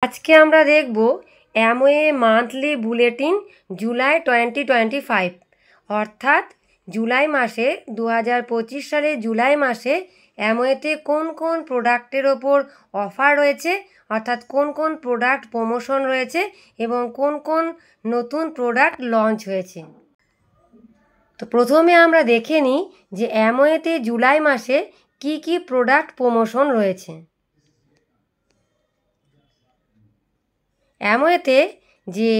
আজকে আমরা দেখব অ্যামওয়ে মান্থলি বুলেটিন জুলাই 2025, অর্থাৎ জুলাই মাসে 2025 সালে জুলাই মাসে অ্যামওয়েতে কোন কোন প্রোডাক্টের ওপর অফার রয়েছে, অর্থাৎ কোন কোন প্রোডাক্ট প্রমোশন রয়েছে এবং কোন কোন নতুন প্রোডাক্ট লঞ্চ হয়েছে। তো প্রথমে আমরা দেখে নিই যে অ্যামওয়েতে জুলাই মাসে কি কি প্রোডাক্ট প্রমোশন রয়েছে। অ্যামওয়েতে যে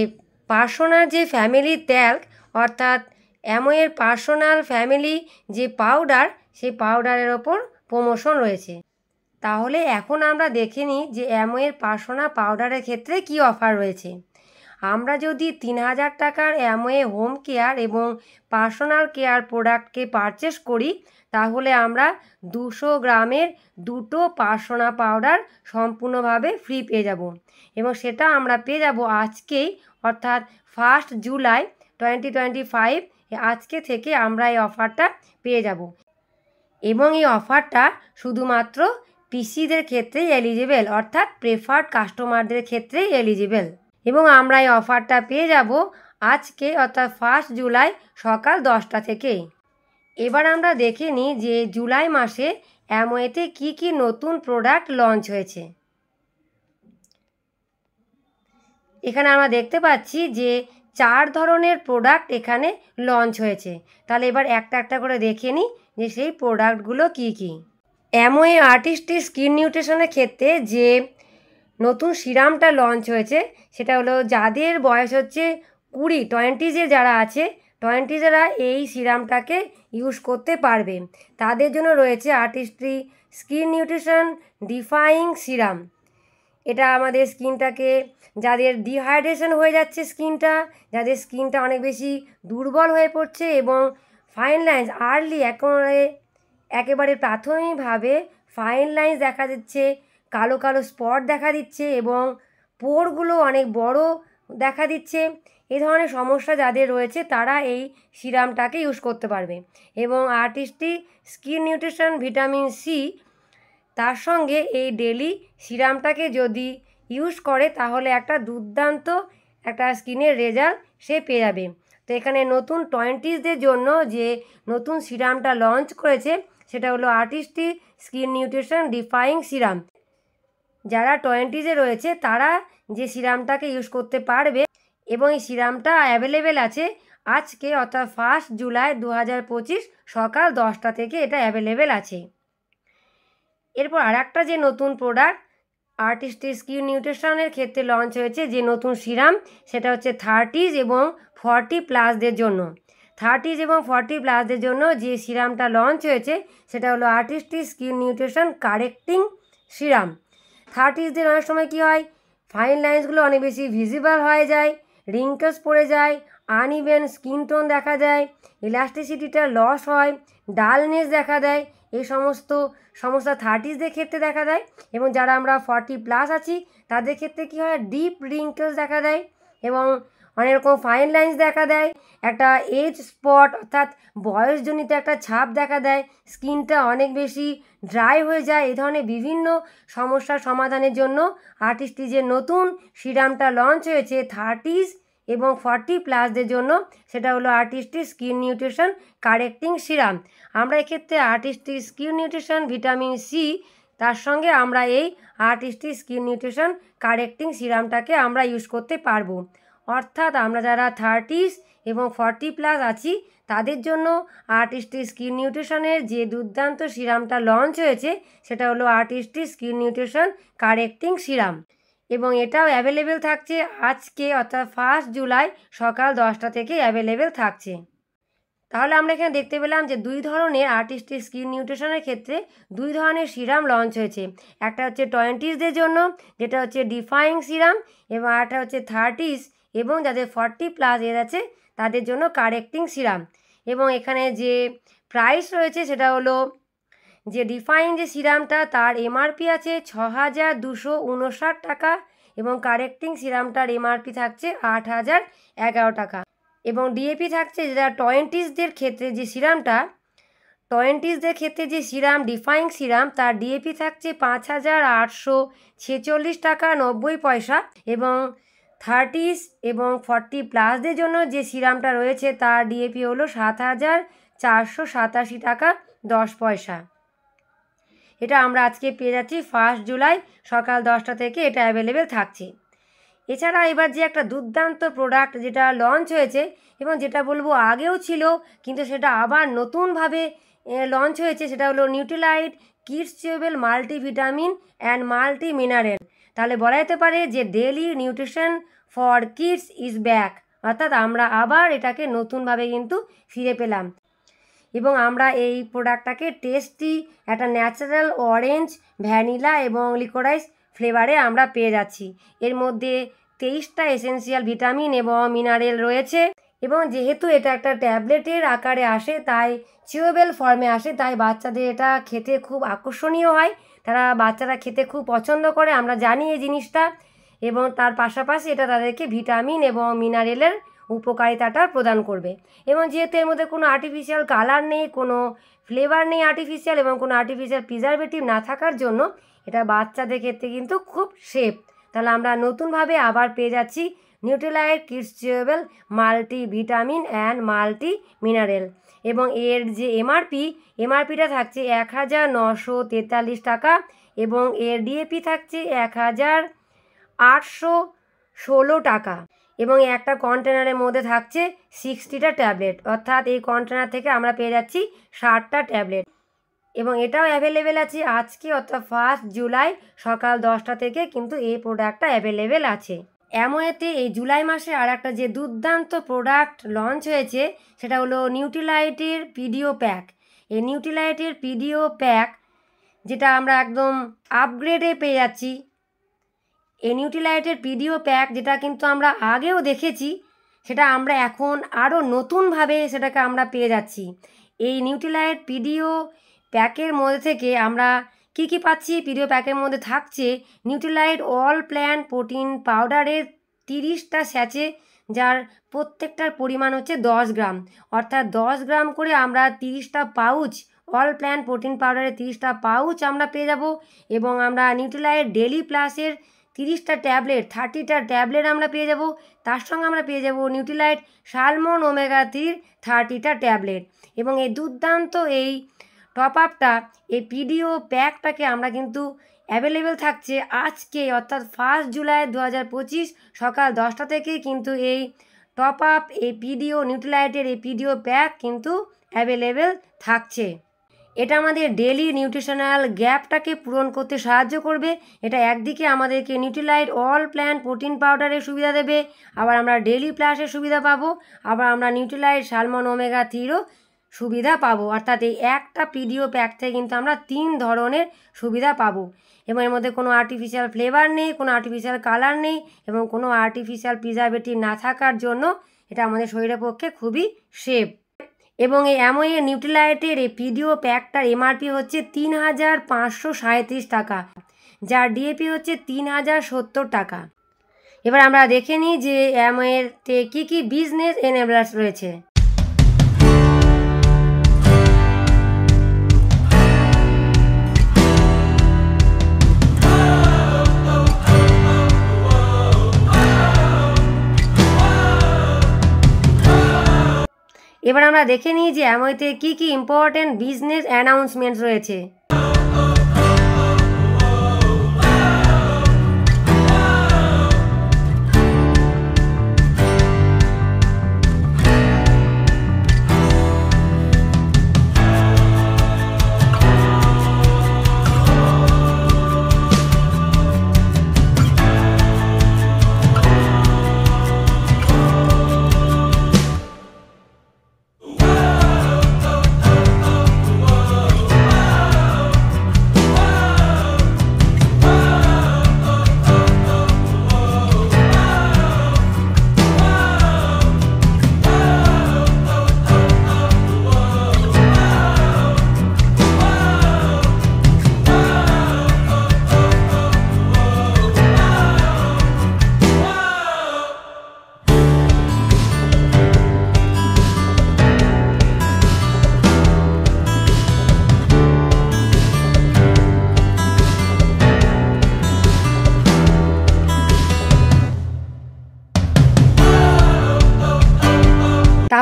পার্সোনাল যে ফ্যামিলি ট্যাল্ক, অর্থাৎ অ্যামওয়ের পার্সোনাল ফ্যামিলি যে পাউডার, সেই পাউডারের ওপর প্রমোশন রয়েছে। তাহলে এখন আমরা দেখে নিই যে অ্যামওয়ের পার্সোনাল পাউডারের ক্ষেত্রে কি অফার রয়েছে। আমরা যদি 3000 টাকার অ্যামওয়ে হোম কেয়ার এবং পার্সোনাল কেয়ার প্রোডাক্টকে পারচেস করি, তাহলে আমরা 200 গ্রামের দুটো পার্সোনাল পাউডার সম্পূর্ণভাবে ফ্রি পেয়ে যাব এবং সেটা আমরা পেয়ে যাব আজকেই, অর্থাৎ 1 জুলাই 2025। আজকে থেকে আমরা এই অফারটা পেয়ে যাব এবং এই অফারটা শুধুমাত্র পিসিদের ক্ষেত্রেই এলিজিবল, অর্থাৎ প্রেফার্ড কাস্টমারদের ক্ষেত্রেই এলিজিবল এবং আমরা এই অফারটা পেয়ে যাব আজকে, অর্থাৎ 1 জুলাই সকাল 10টা থেকেই। এবার আমরা দেখে নিই যে জুলাই মাসে অ্যামওয়েতে কি কি নতুন প্রোডাক্ট লঞ্চ হয়েছে। এখানে আমরা দেখতে পাচ্ছি যে 4 ধরনের প্রোডাক্ট এখানে লঞ্চ হয়েছে। তাহলে এবার একটা একটা করে দেখে নিই যে সেই প্রোডাক্টগুলো কি কি। অ্যামওয়ে আর্টিস্টিক স্কিন নিউট্রিশনের ক্ষেত্রে যে নতুন সিরামটা লঞ্চ হয়েছে সেটা হলো যাদের বয়স হচ্ছে 20 যারা আছে, 20 যারা এই সিরামটাকে ইউজ করতে পারবে, তাদের জন্য রয়েছে artistic skin nutrition defying serum. এটা আমাদের স্কিনটাকে, যাদের ডিহাইড্রেশন হয়ে যাচ্ছে স্কিনটা, যাদের স্কিনটা অনেক বেশি দুর্বল হয়ে পড়ছে এবং ফাইন লাইন্স আর্লি একেবারে প্রাথমিকভাবে ফাইন লাইন্স দেখা দিচ্ছে, কালো কালো স্পট দেখা দিচ্ছে এবং পোরগুলো অনেক বড় দেখা দিচ্ছে, এই ধরনের সমস্যা যাদের রয়েছে তারা এই সিরামটাকে ইউজ করতে পারবে। এবং artistic skin nutrition vitamin C, তার সঙ্গে এই ডেলি সিরামটাকে যদি ইউজ করে তাহলে একটা দুর্দান্ত একটা স্কিনের রেজাল্ট সে পেয়ে যাবে। তো এখানে নতুন 20দের জন্য যে নতুন সিরামটা লঞ্চ করেছে সেটা হলো artistic skin nutrition defying serum. যারা 20 রয়েছে তারা যে সিরামটাকে ইউজ করতে পারবে এবং এই সিরামটা অ্যাভেলেবেল আছে আজকে, অর্থাৎ 1 জুলাই 2025 সকাল 10টা থেকে এটা অ্যাভেলেবেল আছে। এরপর আর একটা যে নতুন প্রোডাক্ট আর্টিস্টিক স্কিন নিউট্রিশনের ক্ষেত্রে লঞ্চ হয়েছে যে নতুন সিরাম, সেটা হচ্ছে 30 এবং 40+ জন্য। 30 এবং 40+ জন্য যে সিরামটা লঞ্চ হয়েছে সেটা হলো artistic skin nutrition correcting serum. 30দের অনেক সময় কী হয়, ফাইন লাইন্সগুলো অনেক বেশি ভিজিবল হয়ে যায়, রিঙ্কেলস পড়ে যায়, আনইভেন স্কিন টোন দেখা দেয়, ইলাস্টিসিটিটা লস হয়, ডালনেস দেখা দেয়, এই সমস্ত সমস্যা 30দের ক্ষেত্রে দেখা দেয়। এবং যারা আমরা 40+ আছি তাদের ক্ষেত্রে কী হয়, ডিপ রিঙ্কেলস দেখা দেয় এবং অনেক রকম ফাইন লাইন্স দেখা দেয়, একটা এজ স্পট অর্থাৎ বয়সজনিত একটা ছাপ দেখা দেয়, স্কিনটা অনেক বেশি ড্রাই হয়ে যায়। এই ধরনের বিভিন্ন সমস্যার সমাধানের জন্য আর্টিস্টিক যে নতুন সিরামটা লঞ্চ হয়েছে 30 এবং 40+দের জন্য, সেটা হলো artistic skin nutrition correcting serum. আমরা এক্ষেত্রে artistic skin nutrition vitamin C, তার সঙ্গে আমরা এই আর্টিস্টিক স্কিন নিউট্রিশন কারেক্টিং সিরামটাকে আমরা ইউজ করতে পারবো। অর্থাৎ আমরা যারা 30 এবং 40+ আছি তাদের জন্য আর্টিস্টিক স্কিন নিউট্রিশনের যে দুর্দান্ত সিরামটা লঞ্চ হয়েছে সেটা হলো artistic skin nutrition correcting serum এবং এটাও অ্যাভেলেবেল থাকছে আজকে, অর্থাৎ 1 জুলাই সকাল 10টা থেকে অ্যাভেলেবেল থাকছে। তাহলে আমরা এখানে দেখতে পেলাম যে 2 ধরনের আর্টিস্টিক স্কিন নিউট্রিশনের ক্ষেত্রে 2 ধরনের সিরাম লঞ্চ হয়েছে। একটা হচ্ছে 20দের জন্য যেটা হচ্ছে ডিফাইং সিরাম এবং আরেকটা হচ্ছে 30 এবং যাদের 40+ এজ আছে তাদের জন্য কারেক্টিং সিরাম। এবং এখানে যে প্রাইস রয়েছে সেটা হলো যে ডিফাইং যে সিরামটা তার এমআরপি আছে 6259 টাকা এবং কারেক্টিং সিরামটার এমআরপি থাকছে 8011 টাকা এবং ডিএপি থাকছে, যেটা 20দের ক্ষেত্রে যে সিরামটা 20দের ক্ষেত্রে যে সিরাম ডিফাইং সিরাম তার ডিএপি থাকছে 5,846 টাকা 90 পয়সা, এবং 30 এবং 40+ জন্য যে সিরামটা রয়েছে তার ডিএপি হলো 7,487 টাকা 10 পয়সা। এটা আমরা আজকে পেয়ে যাচ্ছি 1 জুলাই সকাল 10টা থেকে এটা অ্যাভেলেবেল থাকছে। এছাড়া এবার যে একটা দুর্দান্ত প্রোডাক্ট যেটা লঞ্চ হয়েছে এবং যেটা বলবো আগেও ছিল কিন্তু সেটা আবার নতুনভাবে লঞ্চ হয়েছে, সেটা হলো Nutrilite kids chewable multivitamin and multi mineral. তাহলে বলা যেতে পারে যে daily nutrition for kids is back, অর্থাৎ আমরা আবার এটাকে নতুনভাবে কিন্তু ফিরে পেলাম। এবং আমরা এই প্রোডাক্টটাকে টেস্টি একটা ন্যাচারাল অরেঞ্জ, ভ্যানিলা এবং লিকোরাইস ফ্লেভারে আমরা পেয়ে যাচ্ছি। এর মধ্যে 23টা এসেন্সিয়াল ভিটামিন এবং মিনারেল রয়েছে, এবং যেহেতু এটা একটা ট্যাবলেটের আকারে আসে তাই চিউয়েবল ফর্মে আসে, তাই বাচ্চাদের এটা খেতে খুব আকর্ষণীয় হয়, বাচ্চারা খেতে খুব পছন্দ করে, আমরা জানি এই জিনিসটা। এবং তার পাশাপাশি এটা তাদেরকে ভিটামিন এবং মিনারেলের উপকারিতাটা প্রদান করবে। এবং যেহেতু এর মধ্যে কোনো আর্টিফিশিয়াল কালার নেই, কোনো ফ্লেভার নেই আর্টিফিশিয়াল, এবং কোনো আর্টিফিশিয়াল প্রিজারভেটিভ না থাকার জন্য এটা বাচ্চাদের ক্ষেত্রে কিন্তু খুব সেফ। তাহলে আমরা নতুনভাবে আবার পেয়ে যাচ্ছি Nutrilite kids chewable multi vitamin and multi mineral, এবং এর যে এমআরপিটা থাকছে 1,943 টাকা, এবং এর ডিএপি থাকছে 1,816 টাকা, এবং একটা কন্টেনারের মধ্যে থাকছে 60টা ট্যাবলেট, অর্থাৎ এই কন্টেনার থেকে আমরা পেয়ে যাচ্ছি 60টা ট্যাবলেট। এবং এটাও অ্যাভেলেবেল আছে আজকে অর্থাৎ 1 জুলাই সকাল 10টা থেকে কিন্তু এই প্রোডাক্টটা অ্যাভেলেবেল আছে। অ্যামওয়েতে এই জুলাই মাসে আর একটা যে দুর্দান্ত প্রোডাক্ট লঞ্চ হয়েছে সেটা হলো নিউট্রিলাইটের পিডিও প্যাক। এই নিউট্রিলাইটের পিডিও প্যাক যেটা আমরা একদম আপগ্রেডে পেয়ে যাচ্ছি, এই নিউট্রিলাইটের পিডিও প্যাক যেটা কিন্তু আমরা আগেও দেখেছি, সেটা আমরা এখন আরও নতুনভাবে সেটাকে আমরা পেয়ে যাচ্ছি। এই নিউট্রিলাইট পিডিও প্যাকের মধ্যে থেকে আমরা কি কি পাচ্ছি? পিডিও প্যাকের মধ্যে থাকছে নিউট্রিলাইট অল প্ল্যান্ট প্রোটিন পাউডারের 30টা স্যাচে, যার প্রত্যেকটার পরিমাণ হচ্ছে 10 গ্রাম, অর্থাৎ 10 গ্রাম করে আমরা 30টা পাউচ অল প্ল্যান্ট প্রোটিন পাউডারের 30টা পাউচ আমরা পেয়ে যাব। এবং আমরা নিউট্রিলাইট ডেলি প্লাসের 30টা ট্যাবলেট 30টা ট্যাবলেট আমরা পেয়ে যাব। তার সঙ্গে আমরা পেয়ে যাব নিউট্রিলাইট সালমন ওমেগা 3 30টা ট্যাবলেট। এবং এই দুর্দান্ত এই টপ আপটা, এই পিডিও প্যাকটাকে আমরা কিন্তু অ্যাভেলেবেল থাকছে আজকে অর্থাৎ 1 জুলাই 2025 সকাল 10টা থেকে কিন্তু এই টপ আপ এই পিডিও নিউট্রিলাইটের এই পিডিও প্যাক কিন্তু অ্যাভেলেবেল থাকছে। এটা আমাদের ডেলি নিউট্রিশনাল গ্যাপটাকে পূরণ করতে সাহায্য করবে। এটা একদিকে আমাদেরকে নিউট্রিলাইট অল প্ল্যান্ট প্রোটিন পাউডারের সুবিধা দেবে, আবার আমরা ডেলি প্লাসের সুবিধা পাবো, আবার আমরা নিউট্রিলাইট সালমন ওমেগা 3ও সুবিধা পাবো। অর্থাৎ এই একটা পিডিও প্যাক থেকে কিন্তু আমরা 3 ধরনের সুবিধা পাবো। এবং এর মধ্যে কোনো আর্টিফিশিয়াল ফ্লেভার নেই, কোনো আর্টিফিশিয়াল কালার নেই, এবং কোনো আর্টিফিশিয়াল প্রিজারভেটিভ না থাকার জন্য এটা আমাদের শরীরের পক্ষে খুবই সেফ। এবং এই অ্যামওয়ে নিউট্রিলাইটের এই পিডিও প্যাকটার এমআরপি হচ্ছে 3,537 টাকা, যার ডিএপি হচ্ছে 3,070 টাকা। এবার আমরা দেখে নিই যে অ্যামওয়েতে কী কী বিজনেস এনেবলার্স রয়েছে। এবার আমরা দেখে নিই যে অ্যামওয়েতে কী কী ইম্পর্ট্যান্ট বিজনেস অ্যানাউন্সমেন্টস রয়েছে।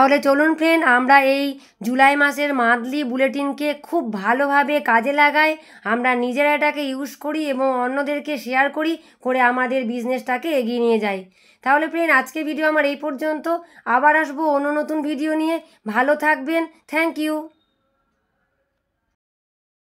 তাহলে চলুন ফ্রেন্ড, আমরা এই জুলাই মাসের মান্থলি বুলেটিনকে খুব ভালোভাবে কাজে লাগাই, আমরা নিজেরা এটাকে ইউজ করি এবং অন্যদেরকে শেয়ার করি, করে আমাদের বিজনেসটাকে এগিয়ে নিয়ে যাই। তাহলে ফ্রেন্ড, আজকে ভিডিও আমার এই পর্যন্ত। আবার আসবো অন্য নতুন ভিডিও নিয়ে। ভালো থাকবেন। Thank you.